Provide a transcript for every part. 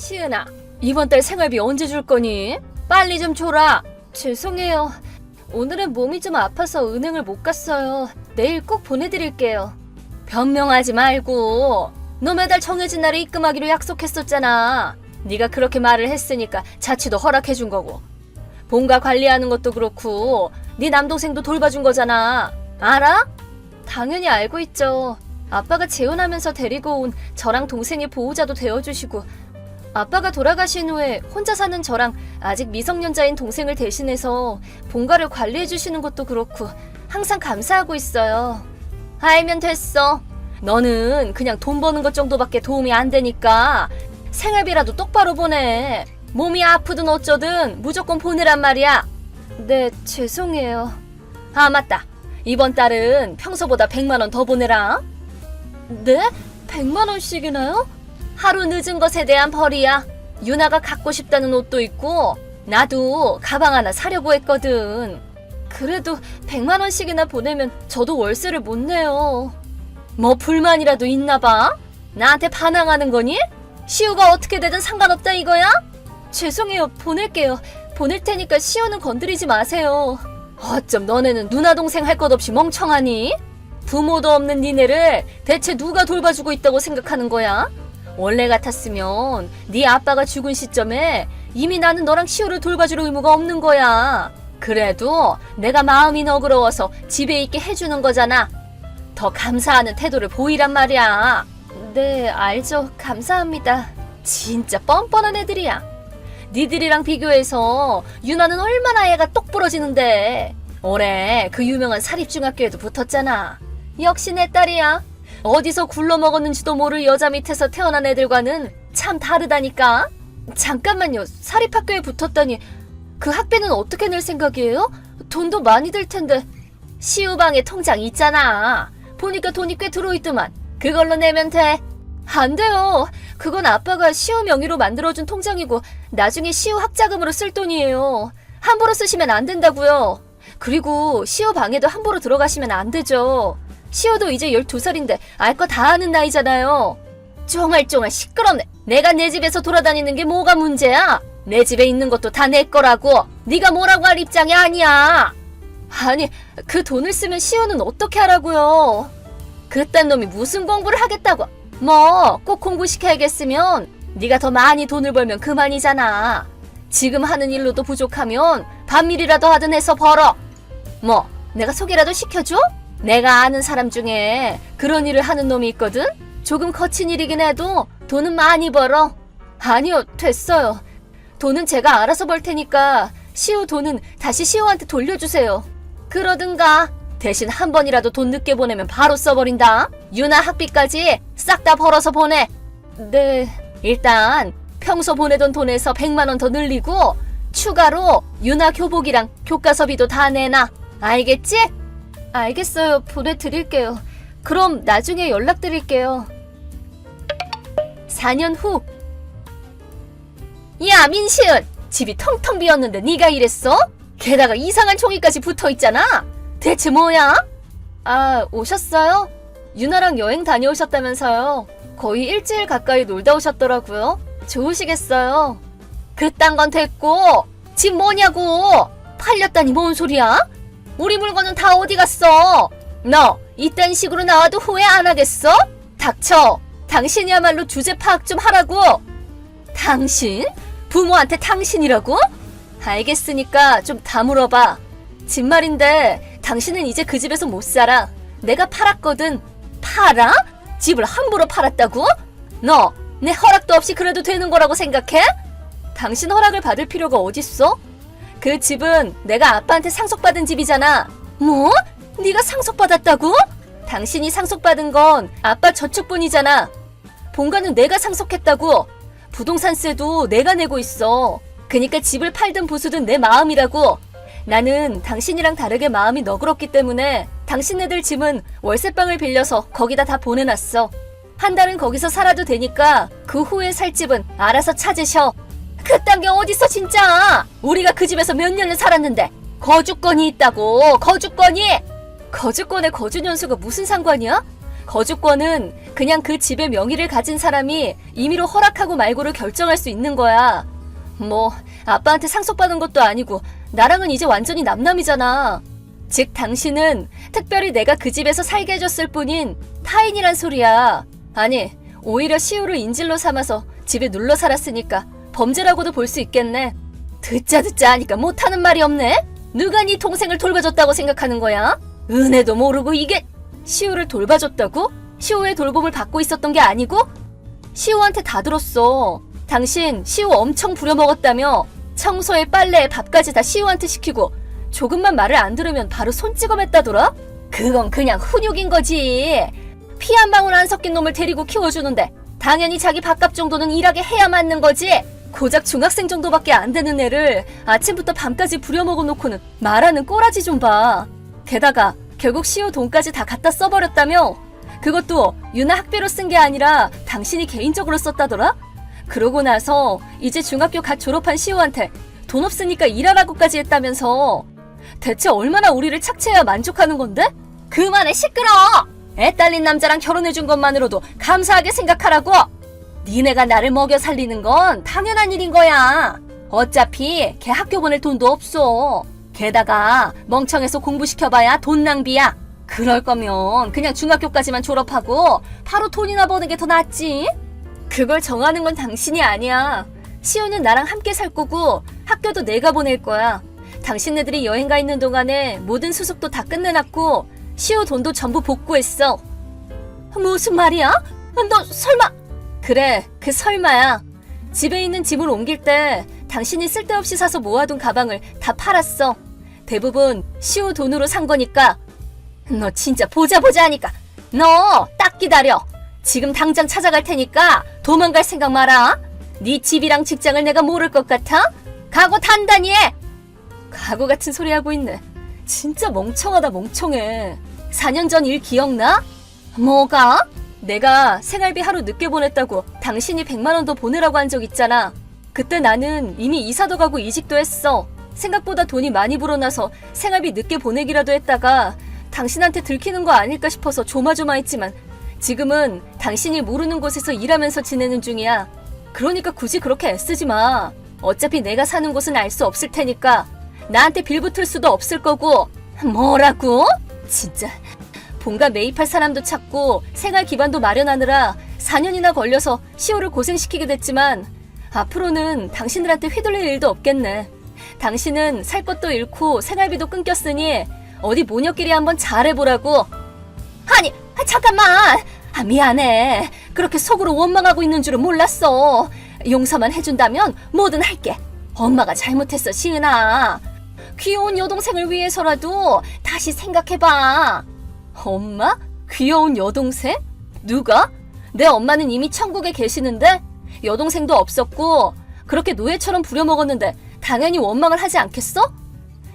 시은아, 이번 달 생활비 언제 줄 거니? 빨리 좀 줘라. 죄송해요. 오늘은 몸이 좀 아파서 은행을 못 갔어요. 내일 꼭 보내드릴게요. 변명하지 말고. 너 매달 정해진 날에 입금하기로 약속했었잖아. 네가 그렇게 말을 했으니까 자취도 허락해준 거고. 본가 관리하는 것도 그렇고 네 남동생도 돌봐준 거잖아. 알아? 당연히 알고 있죠. 아빠가 재혼하면서 데리고 온 저랑 동생의 보호자도 되어주시고, 아빠가 돌아가신 후에 혼자 사는 저랑 아직 미성년자인 동생을 대신해서 본가를 관리해주시는 것도 그렇고 항상 감사하고 있어요. 알면 됐어. 너는 그냥 돈 버는 것 정도밖에 도움이 안 되니까 생활비라도 똑바로 보내. 몸이 아프든 어쩌든 무조건 보내란 말이야. 네, 죄송해요. 아, 맞다. 이번 달은 평소보다 100만 원 더 보내라. 네? 100만 원씩이나요? 하루 늦은 것에 대한 벌이야. 유나가 갖고 싶다는 옷도 있고 나도 가방 하나 사려고 했거든. 그래도 100만 원씩이나 보내면 저도 월세를 못 내요. 뭐 불만이라도 있나 봐? 나한테 반항하는 거니? 시우가 어떻게 되든 상관없다 이거야? 죄송해요. 보낼게요. 보낼 테니까 시우는 건드리지 마세요. 어쩜 너네는 누나 동생 할 것 없이 멍청하니? 부모도 없는 니네를 대체 누가 돌봐주고 있다고 생각하는 거야? 원래 같았으면 네 아빠가 죽은 시점에 이미 나는 너랑 시우를 돌봐줄 의무가 없는 거야. 그래도 내가 마음이 너그러워서 집에 있게 해주는 거잖아. 더 감사하는 태도를 보이란 말이야. 네, 알죠. 감사합니다. 진짜 뻔뻔한 애들이야. 니들이랑 비교해서 유나는 얼마나 애가 똑 부러지는데. 올해 그 유명한 사립중학교에도 붙었잖아. 역시 내 딸이야. 어디서 굴러먹었는지도 모를 여자 밑에서 태어난 애들과는 참 다르다니까. 잠깐만요. 사립학교에 붙었다니 그 학비는 어떻게 낼 생각이에요? 돈도 많이 들 텐데. 시우방에 통장 있잖아. 보니까 돈이 꽤 들어있더만. 그걸로 내면 돼. 안 돼요. 그건 아빠가 시우 명의로 만들어준 통장이고 나중에 시우 학자금으로 쓸 돈이에요. 함부로 쓰시면 안 된다고요. 그리고 시우 방에도 함부로 들어가시면 안 되죠. 시우도 이제 12살인데 알 거 다 아는 나이잖아요. 쫑알쫑알 시끄럽네. 내가 내 집에서 돌아다니는 게 뭐가 문제야? 내 집에 있는 것도 다 내 거라고. 네가 뭐라고 할 입장이 아니야. 아니, 그 돈을 쓰면 시우는 어떻게 하라고요? 그딴 놈이 무슨 공부를 하겠다고. 뭐 꼭 공부시켜야겠으면 네가 더 많이 돈을 벌면 그만이잖아. 지금 하는 일로도 부족하면 반밀이라도 하든 해서 벌어. 뭐 내가 소개라도 시켜줘? 내가 아는 사람 중에 그런 일을 하는 놈이 있거든? 조금 거친 일이긴 해도 돈은 많이 벌어. 아니요, 됐어요. 돈은 제가 알아서 벌 테니까 시우 돈은 다시 시우한테 돌려주세요. 그러든가. 대신 한 번이라도 돈 늦게 보내면 바로 써버린다. 유나 학비까지 싹 다 벌어서 보내. 네. 일단 평소 보내던 돈에서 100만 원 더 늘리고 추가로 유나 교복이랑 교과서비도 다 내놔. 알겠지? 알겠어요. 보내드릴게요. 그럼 나중에 연락드릴게요. 4년 후. 야, 민시은! 집이 텅텅 비었는데 네가 이랬어? 게다가 이상한 종이까지 붙어있잖아. 대체 뭐야? 아, 오셨어요? 유나랑 여행 다녀오셨다면서요. 거의 일주일 가까이 놀다 오셨더라고요. 좋으시겠어요. 그딴 건 됐고 집 뭐냐고. 팔렸다니 뭔 소리야? 우리 물건은 다 어디 갔어? 너 이딴 식으로 나와도 후회 안 하겠어? 닥쳐. 당신이야말로 주제 파악 좀 하라고. 당신? 부모한테 당신이라고? 알겠으니까 좀 다물어봐. 집 말인데 당신은 이제 그 집에서 못 살아. 내가 팔았거든. 팔아? 집을 함부로 팔았다고? 너 내 허락도 없이 그래도 되는 거라고 생각해? 당신 허락을 받을 필요가 어딨어? 그 집은 내가 아빠한테 상속받은 집이잖아. 뭐? 네가 상속받았다고? 당신이 상속받은 건 아빠 저축분이잖아. 본가는 내가 상속했다고. 부동산세도 내가 내고 있어. 그니까 집을 팔든 부수든 내 마음이라고. 나는 당신이랑 다르게 마음이 너그럽기 때문에 당신네들 집은 월세방을 빌려서 거기다 다 보내놨어. 한 달은 거기서 살아도 되니까 그 후에 살 집은 알아서 찾으셔. 그딴 게 어딨어 진짜. 우리가 그 집에서 몇 년을 살았는데. 거주권이 있다고. 거주권이. 거주권에 거주년수가 무슨 상관이야? 거주권은 그냥 그 집의 명의를 가진 사람이 임의로 허락하고 말고를 결정할 수 있는 거야. 뭐 아빠한테 상속받은 것도 아니고 나랑은 이제 완전히 남남이잖아. 즉 당신은 특별히 내가 그 집에서 살게 해줬을 뿐인 타인이란 소리야. 아니 오히려 시우를 인질로 삼아서 집에 눌러 살았으니까 범죄라고도 볼 수 있겠네. 듣자 하니까 못하는 말이 없네. 누가 네 동생을 돌봐줬다고 생각하는 거야? 은혜도 모르고 이게. 시우를 돌봐줬다고? 시우의 돌봄을 받고 있었던 게 아니고? 시우한테 다 들었어. 당신 시우 엄청 부려먹었다며. 청소에 빨래에 밥까지 다 시우한테 시키고 조금만 말을 안 들으면 바로 손찌검했다더라? 그건 그냥 훈육인 거지. 피 한 방울 안 섞인 놈을 데리고 키워주는데 당연히 자기 밥값 정도는 일하게 해야 맞는 거지. 고작 중학생 정도밖에 안 되는 애를 아침부터 밤까지 부려먹어 놓고는 말하는 꼬라지 좀 봐. 게다가 결국 시우 돈까지 다 갖다 써버렸다며? 그것도 유나 학비로 쓴 게 아니라 당신이 개인적으로 썼다더라? 그러고 나서 이제 중학교 갓 졸업한 시우한테 돈 없으니까 일하라고까지 했다면서. 대체 얼마나 우리를 착취해야 만족하는 건데? 그만해 시끄러워! 애 딸린 남자랑 결혼해준 것만으로도 감사하게 생각하라고! 니네가 나를 먹여 살리는 건 당연한 일인 거야. 어차피 걔 학교 보낼 돈도 없어. 게다가 멍청해서 공부시켜봐야 돈 낭비야. 그럴 거면 그냥 중학교까지만 졸업하고 바로 돈이나 버는 게 더 낫지. 그걸 정하는 건 당신이 아니야. 시우는 나랑 함께 살 거고 학교도 내가 보낼 거야. 당신네들이 여행 가 있는 동안에 모든 수습도 다 끝내놨고 시우 돈도 전부 복구했어. 무슨 말이야? 너 설마... 그래, 그 설마야. 집에 있는 짐을 옮길 때 당신이 쓸데없이 사서 모아둔 가방을 다 팔았어. 대부분 시우 돈으로 산 거니까. 너 진짜 보자 하니까. 너 딱 기다려. 지금 당장 찾아갈 테니까 도망갈 생각 마라. 네 집이랑 직장을 내가 모를 것 같아? 각오 단단히 해. 각오 같은 소리 하고 있네. 진짜 멍청하다 멍청해. 4년 전 일 기억나? 뭐가? 내가 생활비 하루 늦게 보냈다고 당신이 100만 원 더 보내라고 한 적 있잖아. 그때 나는 이미 이사도 가고 이직도 했어. 생각보다 돈이 많이 불어나서 생활비 늦게 보내기라도 했다가 당신한테 들키는 거 아닐까 싶어서 조마조마했지만 지금은 당신이 모르는 곳에서 일하면서 지내는 중이야. 그러니까 굳이 그렇게 애쓰지 마. 어차피 내가 사는 곳은 알 수 없을 테니까 나한테 빌붙을 수도 없을 거고. 뭐라고? 진짜 본가 매입할 사람도 찾고 생활 기반도 마련하느라 4년이나 걸려서 시호를 고생시키게 됐지만 앞으로는 당신들한테 휘둘릴 일도 없겠네. 당신은 살 것도 잃고 생활비도 끊겼으니 어디 모녀끼리 한번 잘해보라고. 아니 잠깐만. 미안해. 그렇게 속으로 원망하고 있는 줄은 몰랐어. 용서만 해준다면 뭐든 할게. 엄마가 잘못했어 시은아. 귀여운 여동생을 위해서라도 다시 생각해봐. 엄마? 귀여운 여동생? 누가? 내 엄마는 이미 천국에 계시는데 여동생도 없었고 그렇게 노예처럼 부려먹었는데 당연히 원망을 하지 않겠어?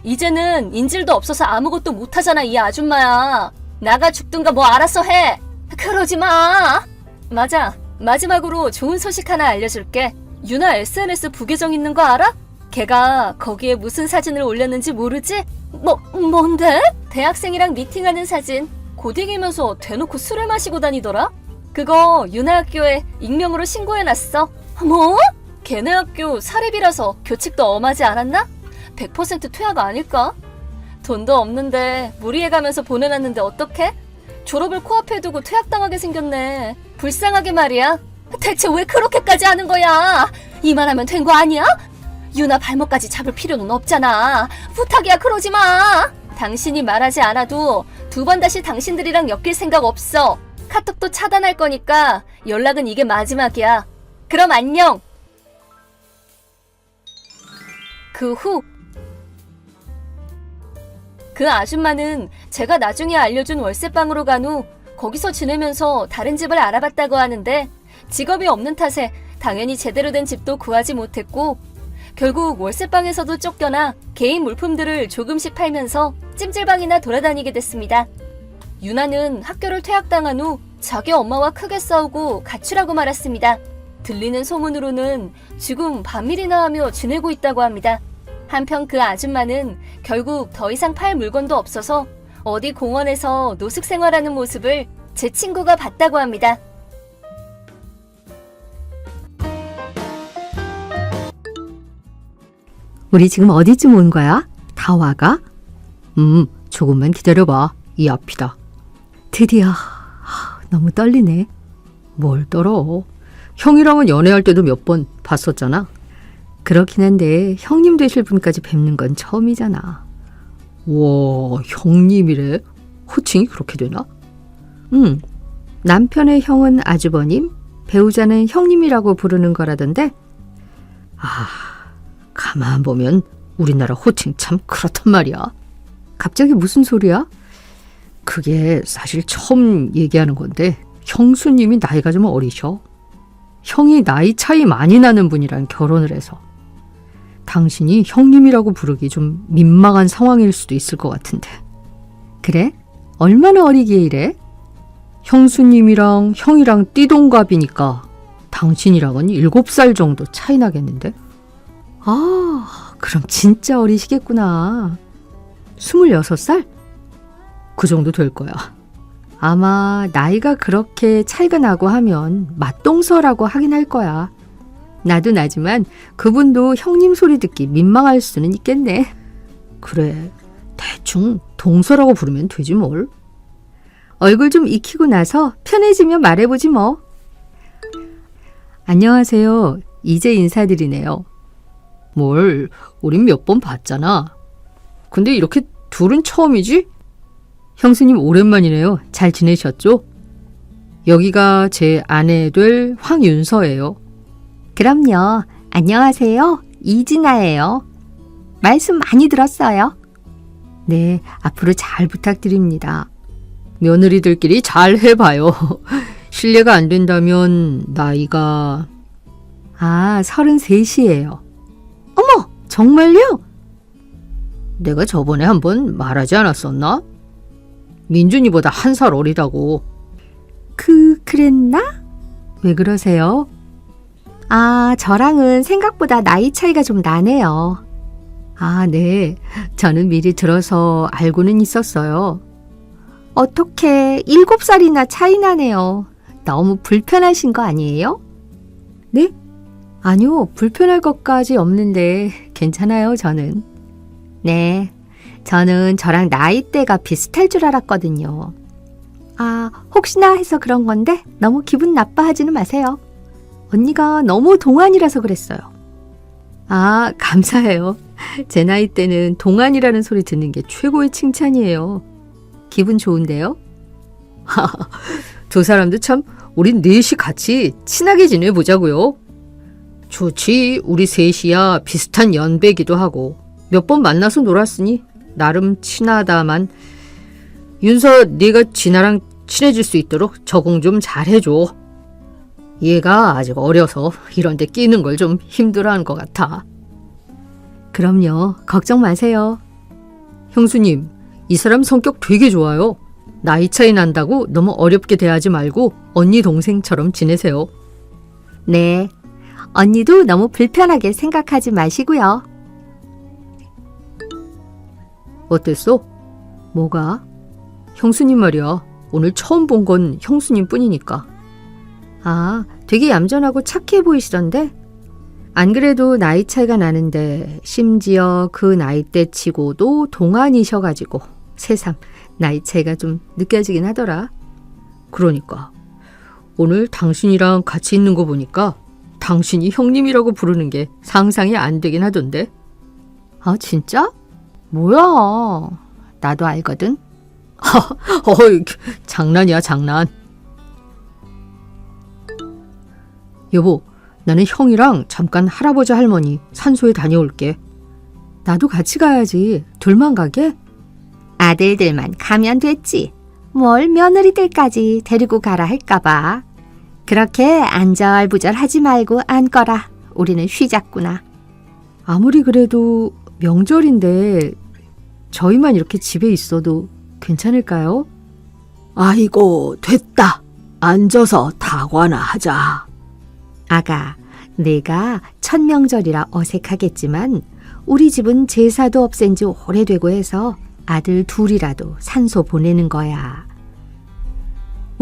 이제는 인질도 없어서 아무것도 못하잖아 이 아줌마야. 나가 죽든가 뭐 알아서 해. 그러지 마. 맞아. 마지막으로 좋은 소식 하나 알려줄게. 유나 SNS 부계정 있는 거 알아? 걔가 거기에 무슨 사진을 올렸는지 모르지? 뭔데? 대학생이랑 미팅하는 사진. 고딩이면서 대놓고 술을 마시고 다니더라? 그거 유나 학교에 익명으로 신고해놨어. 뭐? 걔네 학교 사립이라서 교칙도 엄하지 않았나? 100% 퇴학 아닐까? 돈도 없는데 무리해가면서 보내놨는데 어떡해? 졸업을 코앞에 두고 퇴학당하게 생겼네. 불쌍하게 말이야. 대체 왜 그렇게까지 하는 거야? 이만하면 된 거 아니야? 유나 발목까지 잡을 필요는 없잖아. 부탁이야 그러지 마. 당신이 말하지 않아도 2번 다시 당신들이랑 엮일 생각 없어. 카톡도 차단할 거니까 연락은 이게 마지막이야. 그럼 안녕. 그 후 그 아줌마는 제가 나중에 알려준 월세방으로 간 후 거기서 지내면서 다른 집을 알아봤다고 하는데 직업이 없는 탓에 당연히 제대로 된 집도 구하지 못했고 결국 월세방에서도 쫓겨나 개인 물품들을 조금씩 팔면서 찜질방이나 돌아다니게 됐습니다. 유나는 학교를 퇴학당한 후 자기 엄마와 크게 싸우고 가출하고 말았습니다. 들리는 소문으로는 지금 반밀이나 하며 지내고 있다고 합니다. 한편 그 아줌마는 결국 더 이상 팔 물건도 없어서 어디 공원에서 노숙 생활하는 모습을 제 친구가 봤다고 합니다. 우리 지금 어디쯤 온 거야? 다 와가? 조금만 기다려봐. 이 앞이다. 드디어. 너무 떨리네. 뭘 떨어? 형이랑은 연애할 때도 몇 번 봤었잖아. 그렇긴 한데 형님 되실 분까지 뵙는 건 처음이잖아. 와, 형님이래? 호칭이 그렇게 되나? 남편의 형은 아주버님, 배우자는 형님이라고 부르는 거라던데. 가만 보면 우리나라 호칭 참 그렇단 말이야. 갑자기 무슨 소리야? 그게 사실 처음 얘기하는 건데 형수님이 나이가 좀 어리셔. 형이 나이 차이 많이 나는 분이랑 결혼을 해서 당신이 형님이라고 부르기 좀 민망한 상황일 수도 있을 것 같은데. 그래? 얼마나 어리기에 이래? 형수님이랑 형이랑 띠동갑이니까 당신이랑은 7살 정도 차이 나겠는데? 그럼 진짜 어리시겠구나. 26살? 그 정도 될 거야. 아마 나이가 그렇게 차이가 나고 하면 맞동서라고 하긴 할 거야. 나도 나지만 그분도 형님 소리 듣기 민망할 수는 있겠네. 그래, 대충 동서라고 부르면 되지 뭘. 얼굴 좀 익히고 나서 편해지면 말해보지 뭐. 안녕하세요. 이제 인사드리네요. 뭘, 우린 몇 번 봤잖아. 근데 이렇게 둘은 처음이지? 형수님 오랜만이네요. 잘 지내셨죠? 여기가 제 아내 될 황윤서예요. 그럼요. 안녕하세요. 이진아예요. 말씀 많이 들었어요. 네, 앞으로 잘 부탁드립니다. 며느리들끼리 잘 해봐요. 실례가 안 된다면 나이가 33이에요. 어머, 정말요? 내가 저번에 한번 말하지 않았었나? 민준이보다 1살 어리다고. 그랬나? 왜 그러세요? 저랑은 생각보다 나이 차이가 좀 나네요. 네. 저는 미리 들어서 알고는 있었어요. 어떻게 7살이나 차이 나네요. 너무 불편하신 거 아니에요? 네? 아니요, 불편할 것까지 없는데 괜찮아요, 저는. 네, 저는 저랑 나이대가 비슷할 줄 알았거든요. 혹시나 해서 그런 건데 너무 기분 나빠하지는 마세요. 언니가 너무 동안이라서 그랬어요. 감사해요. 제 나이 때는 동안이라는 소리 듣는 게 최고의 칭찬이에요. 기분 좋은데요? 두 사람도 참 우린 넷이 같이 친하게 지내보자고요. 좋지. 우리 셋이야 비슷한 연배기도 하고 몇 번 만나서 놀았으니 나름 친하다만. 윤서, 네가 진아랑 친해질 수 있도록 적응 좀 잘해줘. 얘가 아직 어려서 이런 데 끼는 걸 좀 힘들어하는 것 같아. 그럼요. 걱정 마세요. 형수님, 이 사람 성격 되게 좋아요. 나이 차이 난다고 너무 어렵게 대하지 말고 언니 동생처럼 지내세요. 네. 언니도 너무 불편하게 생각하지 마시고요. 어땠어? 뭐가? 형수님 말이야. 오늘 처음 본 건 형수님 뿐이니까. 되게 얌전하고 착해 보이시던데? 안 그래도 나이 차이가 나는데 심지어 그 나이대 치고도 동안이셔가지고 새삼 나이 차이가 좀 느껴지긴 하더라. 그러니까 오늘 당신이랑 같이 있는 거 보니까 당신이 형님이라고 부르는 게 상상이 안 되긴 하던데. 진짜? 뭐야? 나도 알거든. 장난이야, 장난. 여보, 나는 형이랑 잠깐 할아버지 할머니 산소에 다녀올게. 나도 같이 가야지. 둘만 가게? 아들들만 가면 됐지. 뭘 며느리들까지 데리고 가라 할까봐. 그렇게 안절부절하지 말고 앉거라. 우리는 쉬자꾸나. 아무리 그래도 명절인데 저희만 이렇게 집에 있어도 괜찮을까요? 아이고, 됐다. 앉아서 다과나 하자. 아가, 내가 첫 명절이라 어색하겠지만 우리 집은 제사도 없앤 지 오래되고 해서 아들 둘이라도 산소 보내는 거야.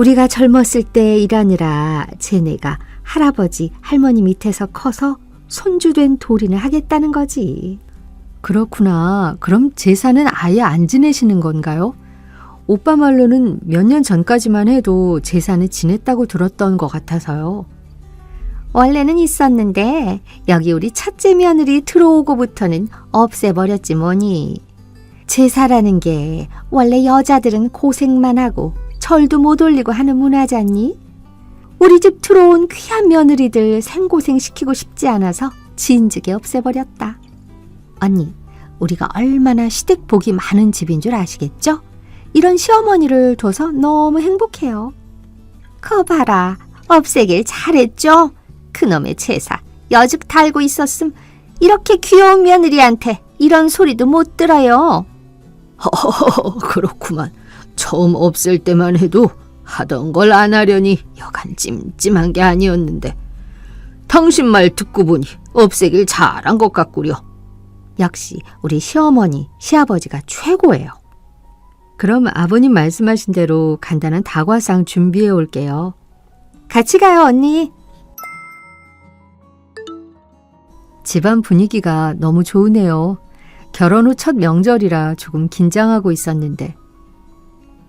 우리가 젊었을 때 일하느라 쟤네가 할아버지, 할머니 밑에서 커서 손주된 도리는 하겠다는 거지. 그렇구나. 그럼 제사는 아예 안 지내시는 건가요? 오빠 말로는 몇 년 전까지만 해도 제사는 지냈다고 들었던 것 같아서요. 원래는 있었는데 여기 우리 첫째 며느리 들어오고부터는 없애버렸지 뭐니. 제사라는 게 원래 여자들은 고생만 하고 절도 못 올리고 하는 문화잖니? 우리 집 들어온 귀한 며느리들 생고생시키고 싶지 않아서 진즉에 없애버렸다. 언니, 우리가 얼마나 시댁 복이 많은 집인 줄 아시겠죠? 이런 시어머니를 둬서 너무 행복해요. 거 봐라, 없애길 잘했죠? 그놈의 제사 여죽 달고 있었음 이렇게 귀여운 며느리한테 이런 소리도 못 들어요. 그렇구만. 처음 없앨 때만 해도 하던 걸 안 하려니 여간 찜찜한 게 아니었는데 당신 말 듣고 보니 없애길 잘한 것 같구려. 역시 우리 시어머니, 시아버지가 최고예요. 그럼 아버님 말씀하신 대로 간단한 다과상 준비해 올게요. 같이 가요, 언니. 집안 분위기가 너무 좋으네요. 결혼 후 첫 명절이라 조금 긴장하고 있었는데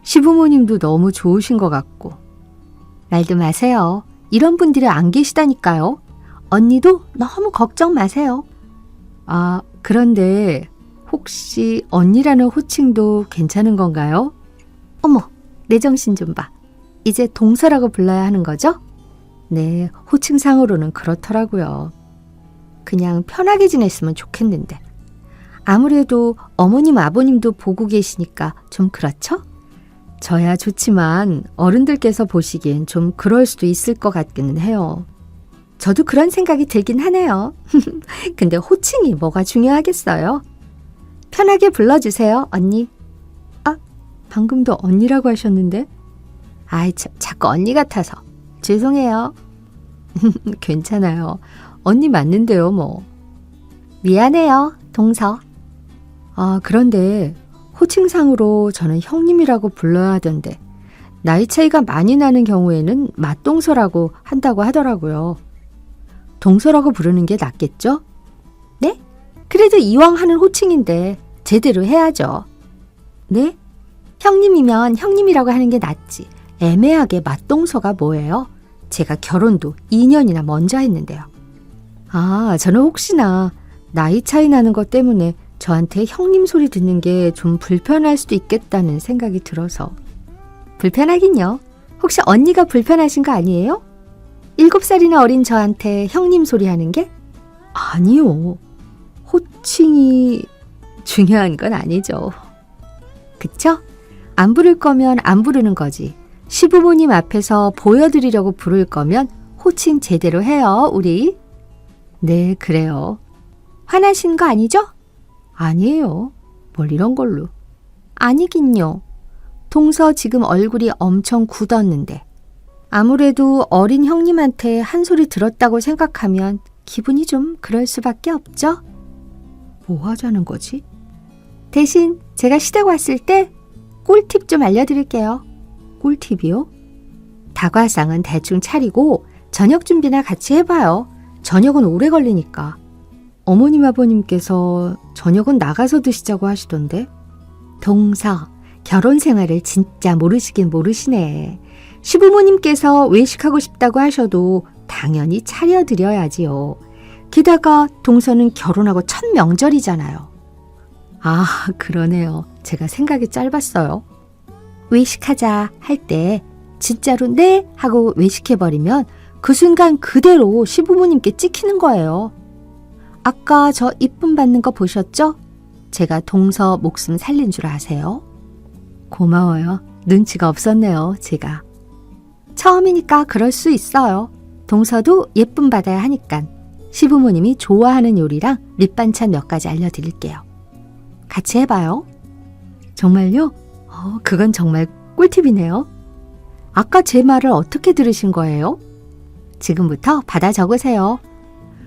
시부모님도 너무 좋으신 것 같고. 말도 마세요. 이런 분들이 안 계시다니까요. 언니도 너무 걱정 마세요. 아, 그런데 혹시 언니라는 호칭도 괜찮은 건가요? 어머, 내 정신 좀 봐. 이제 동서라고 불러야 하는 거죠? 네, 호칭상으로는 그렇더라고요. 그냥 편하게 지냈으면 좋겠는데. 아무래도 어머님, 아버님도 보고 계시니까 좀 그렇죠? 저야 좋지만 어른들께서 보시기엔 좀 그럴 수도 있을 것 같기는 해요. 저도 그런 생각이 들긴 하네요. 근데 호칭이 뭐가 중요하겠어요? 편하게 불러주세요, 언니. 아, 방금도 언니라고 하셨는데? 아이, 자꾸 언니 같아서. 죄송해요. 괜찮아요. 언니 맞는데요, 뭐. 미안해요, 동서. 아, 그런데 호칭상으로 저는 형님이라고 불러야 하던데 나이 차이가 많이 나는 경우에는 맞동서라고 한다고 하더라고요. 동서라고 부르는 게 낫겠죠? 네? 그래도 이왕 하는 호칭인데 제대로 해야죠. 네? 형님이면 형님이라고 하는 게 낫지. 애매하게 맞동서가 뭐예요? 제가 결혼도 2년이나 먼저 했는데요. 아, 저는 혹시나 나이 차이 나는 것 때문에 저한테 형님 소리 듣는 게 좀 불편할 수도 있겠다는 생각이 들어서. 불편하긴요. 혹시 언니가 불편하신 거 아니에요? 7살이나 어린 저한테 형님 소리 하는 게? 아니요. 호칭이 중요한 건 아니죠. 그쵸? 안 부를 거면 안 부르는 거지. 시부모님 앞에서 보여드리려고 부를 거면 호칭 제대로 해요, 우리. 네, 그래요. 화나신 거 아니죠? 아니에요. 뭘 이런 걸로. 아니긴요. 동서 지금 얼굴이 엄청 굳었는데. 아무래도 어린 형님한테 한 소리 들었다고 생각하면 기분이 좀 그럴 수밖에 없죠? 뭐 하자는 거지? 대신 제가 시댁 왔을 때 꿀팁 좀 알려드릴게요. 꿀팁이요? 다과상은 대충 차리고 저녁 준비나 같이 해봐요. 저녁은 오래 걸리니까. 어머님, 아버님께서 저녁은 나가서 드시자고 하시던데. 동서, 결혼 생활을 진짜 모르시긴 모르시네. 시부모님께서 외식하고 싶다고 하셔도 당연히 차려드려야지요. 게다가 동서는 결혼하고 첫 명절이잖아요. 아, 그러네요. 제가 생각이 짧았어요. 외식하자 할 때 진짜로 네 하고 외식해버리면 그 순간 그대로 시부모님께 찍히는 거예요. 아까 저 이쁨 받는 거 보셨죠? 제가 동서 목숨 살린 줄 아세요? 고마워요. 눈치가 없었네요, 제가. 처음이니까 그럴 수 있어요. 동서도 예쁨 받아야 하니까. 시부모님이 좋아하는 요리랑 밑반찬 몇 가지 알려드릴게요. 같이 해봐요. 정말요? 그건 정말 꿀팁이네요. 아까 제 말을 어떻게 들으신 거예요? 지금부터 받아 적으세요.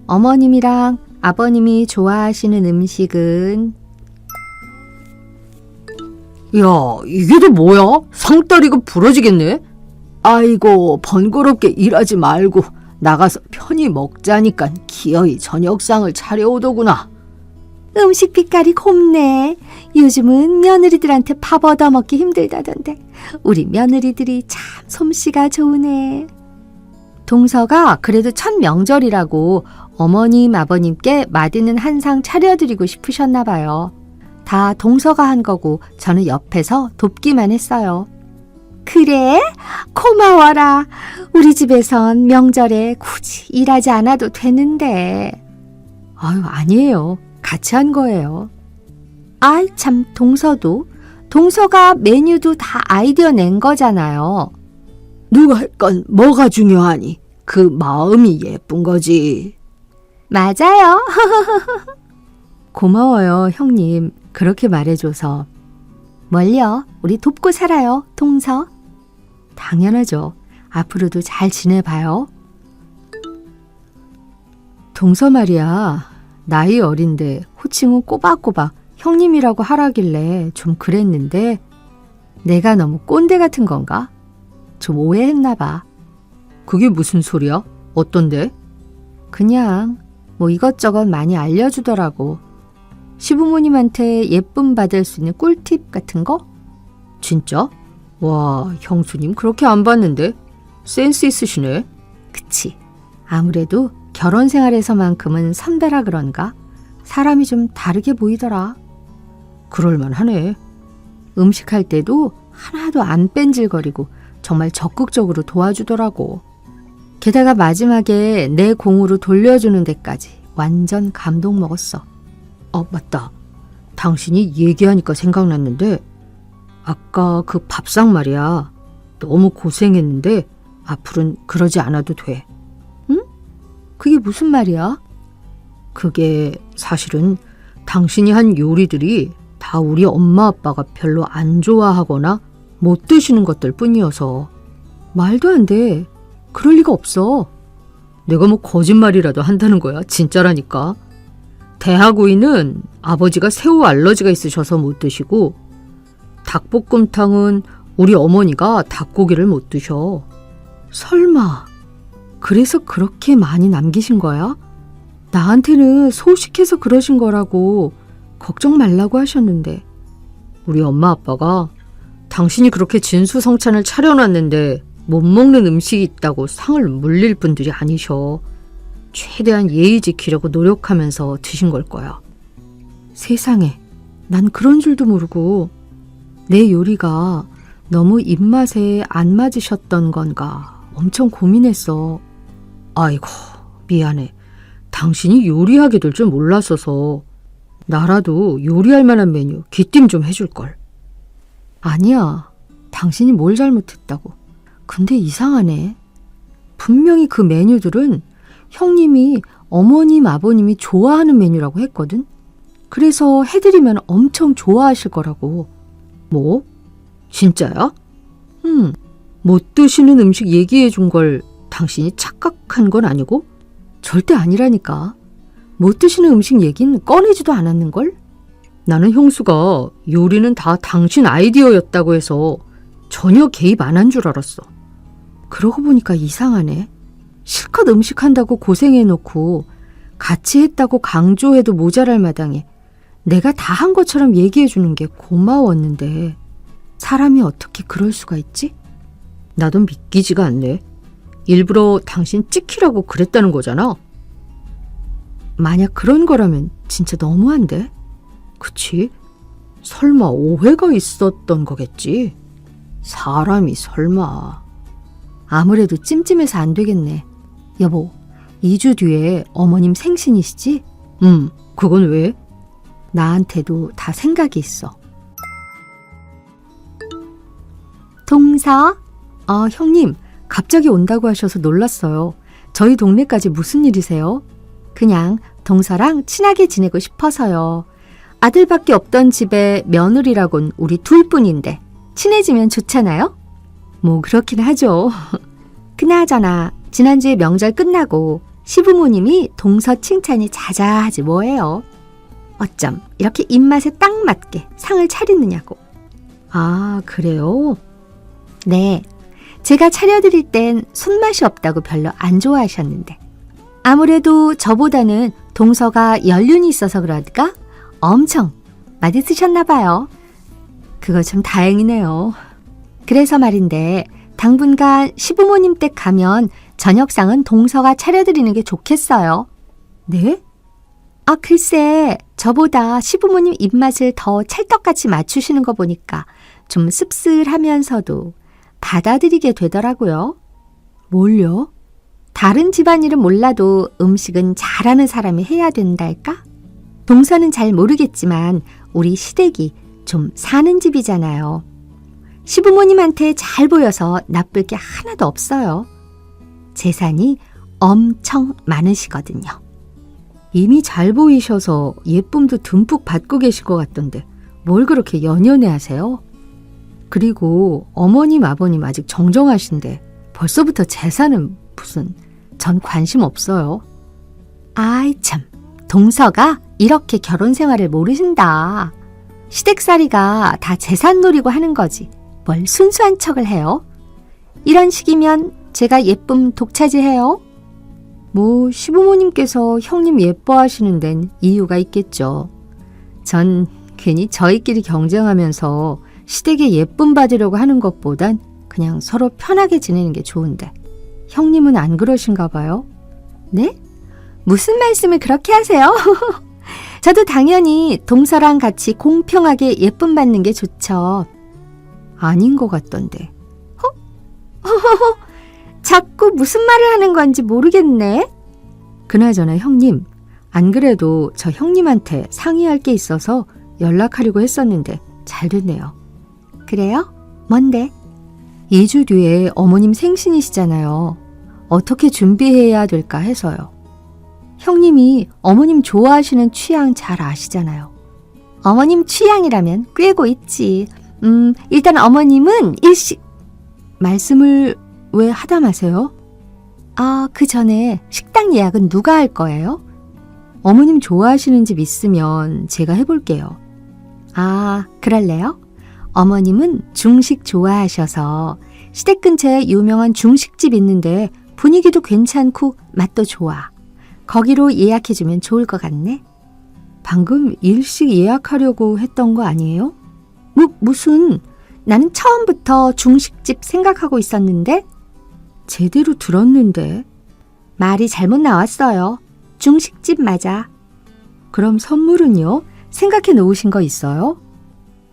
어머님이랑 아버님이 좋아하시는 음식은. 야, 이게 또 뭐야? 상 따리고 부러지겠네. 아이고, 번거롭게 일하지 말고 나가서 편히 먹자니까 기어이 저녁상을 차려오더구나. 음식 빛깔이 곱네. 요즘은 며느리들한테 밥 얻어먹기 힘들다던데 우리 며느리들이 참 솜씨가 좋으네. 동서가 그래도 첫 명절이라고 어머님, 아버님께 맛있는 한상 차려드리고 싶으셨나 봐요. 다 동서가 한 거고 저는 옆에서 돕기만 했어요. 그래? 고마워라. 우리 집에선 명절에 굳이 일하지 않아도 되는데. 아유, 아니에요. 같이 한 거예요. 아이 참, 동서가 메뉴도 다 아이디어 낸 거잖아요. 누가 할 건 뭐가 중요하니? 그 마음이 예쁜 거지. 맞아요. 고마워요, 형님. 그렇게 말해줘서. 뭘요? 우리 돕고 살아요, 동서. 당연하죠. 앞으로도 잘 지내봐요. 동서 말이야. 나이 어린데 호칭은 꼬박꼬박 형님이라고 하라길래 좀 그랬는데 내가 너무 꼰대 같은 건가? 좀 오해했나 봐. 그게 무슨 소리야? 어떤데? 그냥 뭐 이것저것 많이 알려주더라고. 시부모님한테 예쁨 받을 수 있는 꿀팁 같은 거? 진짜? 와, 형수님 그렇게 안 봤는데 센스 있으시네. 그치. 아무래도 결혼 생활에서만큼은 선배라 그런가? 사람이 좀 다르게 보이더라. 그럴만하네. 음식할 때도 하나도 안 뺀질거리고 정말 적극적으로 도와주더라고. 게다가 마지막에 내 공으로 돌려주는 데까지 완전 감동 먹었어. 맞다. 당신이 얘기하니까 생각났는데 아까 그 밥상 말이야. 너무 고생했는데 앞으로는 그러지 않아도 돼. 응? 그게 무슨 말이야? 그게 사실은 당신이 한 요리들이 다 우리 엄마 아빠가 별로 안 좋아하거나 못 드시는 것들 뿐이어서. 말도 안 돼. 그럴 리가 없어. 내가 뭐 거짓말이라도 한다는 거야. 진짜라니까. 대하구이는 아버지가 새우 알러지가 있으셔서 못 드시고 닭볶음탕은 우리 어머니가 닭고기를 못 드셔. 설마 그래서 그렇게 많이 남기신 거야? 나한테는 소식해서 그러신 거라고 걱정 말라고 하셨는데. 우리 엄마 아빠가 당신이 그렇게 진수성찬을 차려놨는데 못 먹는 음식이 있다고 상을 물릴 분들이 아니셔. 최대한 예의 지키려고 노력하면서 드신 걸 거야. 세상에, 난 그런 줄도 모르고 내 요리가 너무 입맛에 안 맞으셨던 건가 엄청 고민했어. 아이고, 미안해. 당신이 요리하게 될 줄 몰랐어서. 나라도 요리할 만한 메뉴 기띵 좀 해줄걸. 아니야. 당신이 뭘 잘못했다고. 근데 이상하네. 분명히 그 메뉴들은 형님이 어머님, 아버님이 좋아하는 메뉴라고 했거든. 그래서 해드리면 엄청 좋아하실 거라고. 뭐? 진짜야? 못 드시는 음식 얘기해 준 걸 당신이 착각한 건 아니고? 절대 아니라니까. 못 드시는 음식 얘기는 꺼내지도 않았는걸? 나는 형수가 요리는 다 당신 아이디어였다고 해서 전혀 개입 안 한 줄 알았어. 그러고 보니까 이상하네. 실컷 음식한다고 고생해놓고 같이 했다고 강조해도 모자랄 마당에 내가 다 한 것처럼 얘기해주는 게 고마웠는데 사람이 어떻게 그럴 수가 있지? 나도 믿기지가 않네. 일부러 당신 찍히라고 그랬다는 거잖아. 만약 그런 거라면 진짜 너무한데? 그치? 설마 오해가 있었던 거겠지? 사람이 설마. 아무래도 찜찜해서 안 되겠네. 여보, 2주 뒤에 어머님 생신이시지? 그건 왜? 나한테도 다 생각이 있어. 동서? 형님, 갑자기 온다고 하셔서 놀랐어요. 저희 동네까지 무슨 일이세요? 그냥 동서랑 친하게 지내고 싶어서요. 아들밖에 없던 집에 며느리라곤 우리 둘뿐인데 친해지면 좋잖아요? 뭐 그렇긴 하죠. 그나저나 지난주에 명절 끝나고 시부모님이 동서 칭찬이 자자하지 뭐예요. 어쩜 이렇게 입맛에 딱 맞게 상을 차리느냐고. 아, 그래요? 네, 제가 차려드릴 땐 손맛이 없다고 별로 안 좋아하셨는데 아무래도 저보다는 동서가 연륜이 있어서 그럴까? 엄청 맛있으셨나 봐요. 그거 참 다행이네요. 그래서 말인데 당분간 시부모님 댁 가면 저녁상은 동서가 차려드리는 게 좋겠어요. 네? 아, 글쎄 저보다 시부모님 입맛을 더 찰떡같이 맞추시는 거 보니까 좀 씁쓸하면서도 받아들이게 되더라고요. 뭘요? 다른 집안일은 몰라도 음식은 잘하는 사람이 해야 된달까? 동서는 잘 모르겠지만 우리 시댁이 좀 사는 집이잖아요. 시부모님한테 잘 보여서 나쁠 게 하나도 없어요. 재산이 엄청 많으시거든요. 이미 잘 보이셔서 예쁨도 듬뿍 받고 계실 것 같던데 뭘 그렇게 연연해 하세요? 그리고 어머님 아버님 아직 정정하신데 벌써부터 재산은 무슨 전 관심 없어요. 아이 참, 동서가 이렇게 결혼 생활을 모르신다. 시댁살이가 다 재산 노리고 하는 거지. 뭘 순수한 척을 해요? 이런 식이면 제가 예쁨 독차지해요? 뭐 시부모님께서 형님 예뻐하시는 데는 이유가 있겠죠. 전 괜히 저희끼리 경쟁하면서 시댁에 예쁨 받으려고 하는 것보단 그냥 서로 편하게 지내는 게 좋은데 형님은 안 그러신가 봐요? 네? 무슨 말씀을 그렇게 하세요? 저도 당연히 동서랑 같이 공평하게 예쁨 받는 게 좋죠. 아닌 것 같던데. 자꾸 무슨 말을 하는 건지 모르겠네. 그나저나 형님, 안 그래도 저 형님한테 상의할 게 있어서 연락하려고 했었는데 잘 됐네요. 그래요? 뭔데? 2주 뒤에 어머님 생신이시잖아요. 어떻게 준비해야 될까 해서요. 형님이 어머님 좋아하시는 취향 잘 아시잖아요. 어머님 취향이라면 꿰고 있지. 일단 어머님은 일식... 말씀을 왜 하다 마세요? 아, 그 전에 식당 예약은 누가 할 거예요? 어머님 좋아하시는 집 있으면 제가 해볼게요. 아, 그럴래요? 어머님은 중식 좋아하셔서 시댁 근처에 유명한 중식집 있는데 분위기도 괜찮고 맛도 좋아. 거기로 예약해주면 좋을 것 같네. 방금 일식 예약하려고 했던 거 아니에요? 무슨... 나는 처음부터 중식집 생각하고 있었는데 제대로 들었는데. 말이 잘못 나왔어요. 중식집 맞아. 그럼 선물은요? 생각해 놓으신 거 있어요?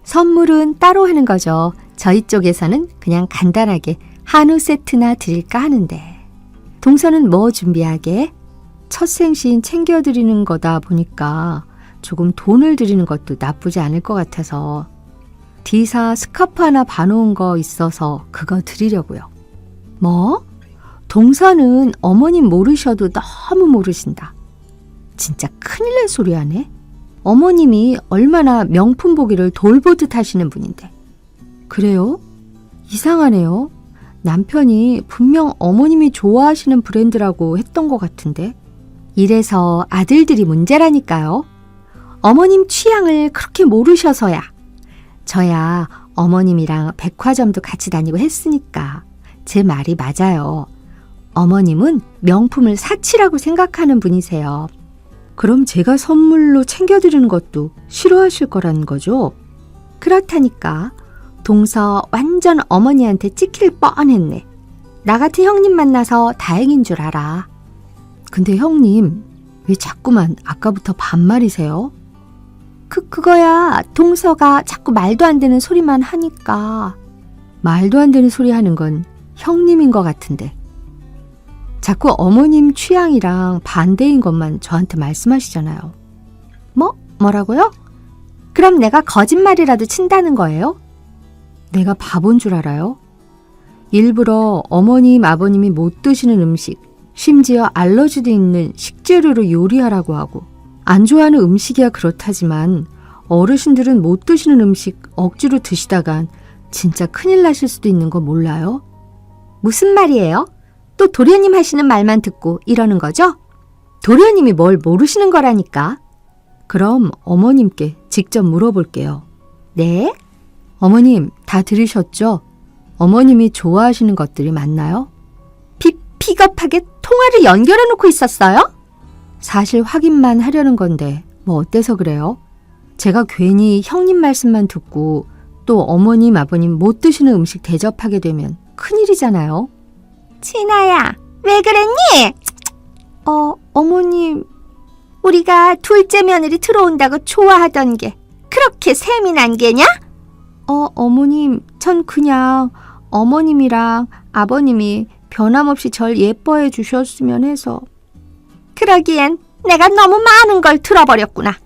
선물은 따로 하는 거죠. 저희 쪽에서는 그냥 간단하게 한우 세트나 드릴까 하는데. 동서는 뭐 준비하게? 첫 생신 챙겨드리는 거다 보니까 조금 돈을 드리는 것도 나쁘지 않을 것 같아서 D사 스카프 하나 봐놓은 거 있어서 그거 드리려고요. 뭐? 동서는 어머님 모르셔도 너무 모르신다. 진짜 큰일 날 소리 하네. 어머님이 얼마나 명품 보기를 돌보듯 하시는 분인데. 그래요? 이상하네요. 남편이 분명 어머님이 좋아하시는 브랜드라고 했던 것 같은데. 이래서 아들들이 문제라니까요. 어머님 취향을 그렇게 모르셔서야. 저야 어머님이랑 백화점도 같이 다니고 했으니까 제 말이 맞아요. 어머님은 명품을 사치라고 생각하는 분이세요. 그럼 제가 선물로 챙겨드리는 것도 싫어하실 거라는 거죠? 그렇다니까. 동서 완전 어머니한테 찍힐 뻔했네. 나 같은 형님 만나서 다행인 줄 알아. 근데 형님, 왜 자꾸만 아까부터 반말이세요? 그거야 동서가 자꾸 말도 안 되는 소리만 하니까. 말도 안 되는 소리 하는 건 형님인 것 같은데. 자꾸 어머님 취향이랑 반대인 것만 저한테 말씀하시잖아요. 뭐라고요? 그럼 내가 거짓말이라도 친다는 거예요? 내가 바본 줄 알아요? 일부러 어머님, 아버님이 못 드시는 음식, 심지어 알러지도 있는 식재료로 요리하라고 하고 안 좋아하는 음식이야 그렇다지만 어르신들은 못 드시는 음식 억지로 드시다간 진짜 큰일 나실 수도 있는 거 몰라요? 무슨 말이에요? 또 도련님 하시는 말만 듣고 이러는 거죠? 도련님이 뭘 모르시는 거라니까. 그럼 어머님께 직접 물어볼게요. 네? 어머님 다 들으셨죠? 어머님이 좋아하시는 것들이 많나요? 비겁하게 통화를 연결해 놓고 있었어요? 사실 확인만 하려는 건데 뭐 어때서 그래요? 제가 괜히 형님 말씀만 듣고 또 어머님, 아버님 못 드시는 음식 대접하게 되면 큰일이잖아요. 진아야, 왜 그랬니? 어머님, 우리가 둘째 며느리 들어온다고 좋아하던 게 그렇게 셈이 난 게냐? 어머님, 전 그냥 어머님이랑 아버님이 변함없이 절 예뻐해 주셨으면 해서. 그러기엔 내가 너무 많은 걸 들어버렸구나.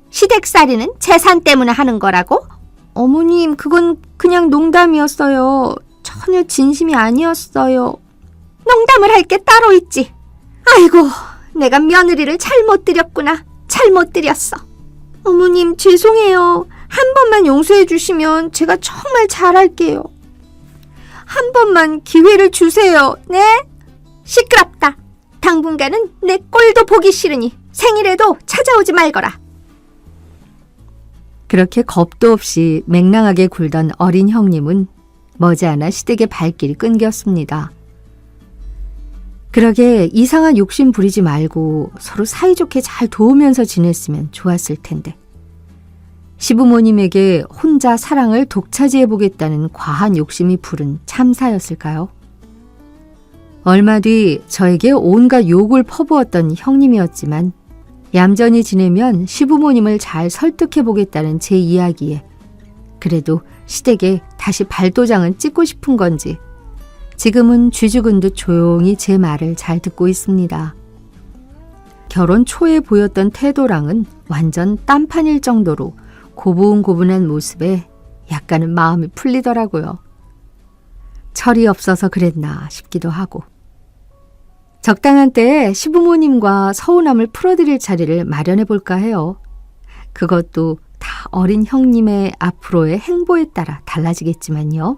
시댁살이는 재산 때문에 하는 거라고? 어머님, 그건 그냥 농담이었어요. 전혀 진심이 아니었어요. 농담을 할 게 따로 있지. 아이고, 내가 며느리를 잘못 들였구나. 잘못 들였어. 어머님, 죄송해요. 한 번만 용서해 주시면 제가 정말 잘할게요. 한 번만 기회를 주세요. 네? 시끄럽다. 당분간은 내 꼴도 보기 싫으니 생일에도 찾아오지 말거라. 그렇게 겁도 없이 맹랑하게 굴던 어린 형님은 머지않아 시댁의 발길이 끊겼습니다. 그러게 이상한 욕심 부리지 말고 서로 사이좋게 잘 도우면서 지냈으면 좋았을 텐데. 시부모님에게 혼자 사랑을 독차지해보겠다는 과한 욕심이 부른 참사였을까요? 얼마 뒤 저에게 온갖 욕을 퍼부었던 형님이었지만 얌전히 지내면 시부모님을 잘 설득해보겠다는 제 이야기에 그래도 시댁에 다시 발도장은 찍고 싶은 건지 지금은 쥐죽은 듯 조용히 제 말을 잘 듣고 있습니다. 결혼 초에 보였던 태도랑은 완전 딴판일 정도로 고분고분한 모습에 약간은 마음이 풀리더라고요. 철이 없어서 그랬나 싶기도 하고. 적당한 때에 시부모님과 서운함을 풀어드릴 자리를 마련해 볼까 해요. 그것도 다 어린 형님의 앞으로의 행보에 따라 달라지겠지만요.